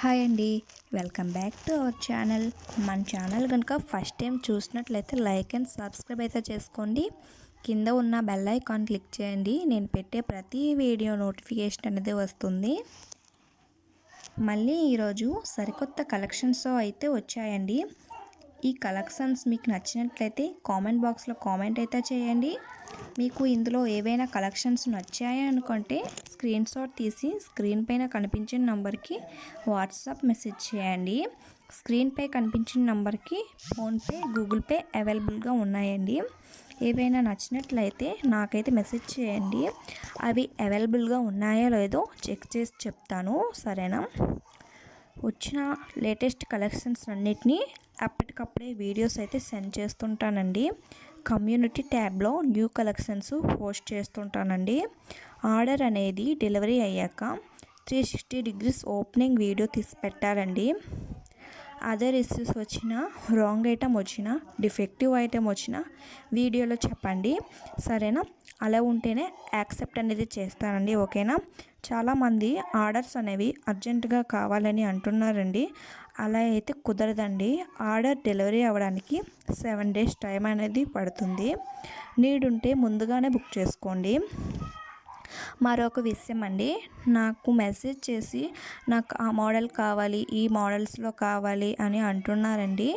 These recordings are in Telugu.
హాయ్ అండి, welcome back to our channel. మన ఛానల్ కనుక ఫస్ట్ టైం చూసినట్లయితే లైక్ అండ్ సబ్స్క్రైబ్ అయితే చేసుకోండి. కింద ఉన్న బెల్ ఐకాన్ క్లిక్ చేయండి. నేను పెట్టే ప్రతి వీడియో నోటిఫికేషన్ అనేది వస్తుంది. మళ్ళీ ఈరోజు సరికొత్త కలెక్షన్స్ అయితే వచ్చాయండి. ఈ కలెక్షన్స్ మీకు నచ్చినట్లయితే కామెంట్ బాక్స్లో కామెంట్ అయితే చేయండి. మీకు ఇందులో ఏవైనా కలెక్షన్స్ నచ్చాయి అనుకుంటే స్క్రీన్ షాట్ తీసి స్క్రీన్ పైన కనిపించిన నంబర్కి వాట్సాప్ మెసేజ్ చేయండి. స్క్రీన్ పై కనిపించిన నంబర్కి ఫోన్పే, గూగుల్ పే అవైలబుల్గా ఉన్నాయండి. ఏవైనా నచ్చినట్లయితే నాకైతే మెసేజ్ చేయండి. అవి అవైలబుల్గా ఉన్నాయో లేదో చెక్ చేసి చెప్తాను, సరేనా? వచ్చిన లేటెస్ట్ కలెక్షన్స్ అన్నిటినీ అప్పటికప్పుడే వీడియోస్ అయితే సెండ్ చేస్తుంటానండి. కమ్యూనిటీ ట్యాబ్లో న్యూ కలెక్షన్స్ పోస్ట్ చేస్తుంటానండి. ఆర్డర్ అనేది డెలివరీ అయ్యాక 360 డిగ్రీస్ ఓపెనింగ్ వీడియో తీసి పెట్టాలండి. అదర్ ఇష్యూస్ వచ్చినా, రాంగ్ ఐటమ్ వచ్చినా, డిఫెక్టివ్ ఐటమ్ వచ్చినా వీడియోలో చెప్పండి, సరేనా? అలా ఉంటేనే యాక్సెప్ట్ అనేది చేస్తానండి, ఓకేనా? చాలామంది ఆర్డర్స్ అనేవి అర్జెంటుగా కావాలని అంటున్నారండి. అలా అయితే కుదరదండి. ఆర్డర్ డెలివరీ అవ్వడానికి 7 days టైం అనేది పడుతుంది. నీడ్ ఉంటే ముందుగానే బుక్ చేసుకోండి. మరొక విషయం అండి, నాకు మెసేజ్ చేసి నాకు ఆ మోడల్ కావాలి, ఈ మోడల్స్లో కావాలి అని అంటున్నారండి.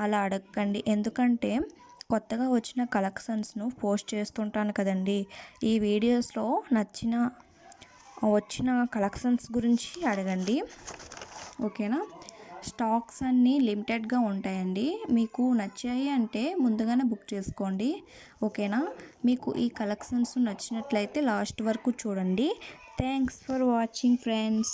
అలా అడగండి, ఎందుకంటే కొత్తగా వచ్చిన కలెక్షన్స్ను పోస్ట్ చేస్తుంటాను కదండి. ఈ వీడియోస్లో వచ్చిన కలెక్షన్స్ గురించి అడగండి, ఓకేనా? స్టాక్స్ అన్నీ లిమిటెడ్గా ఉంటాయండి. మీకు నచ్చాయి అంటే ముందుగానే బుక్ చేసుకోండి, ఓకేనా? మీకు ఈ కలెక్షన్స్ నచ్చినట్లయితే లాస్ట్ వరకు చూడండి. Thanks for watching friends.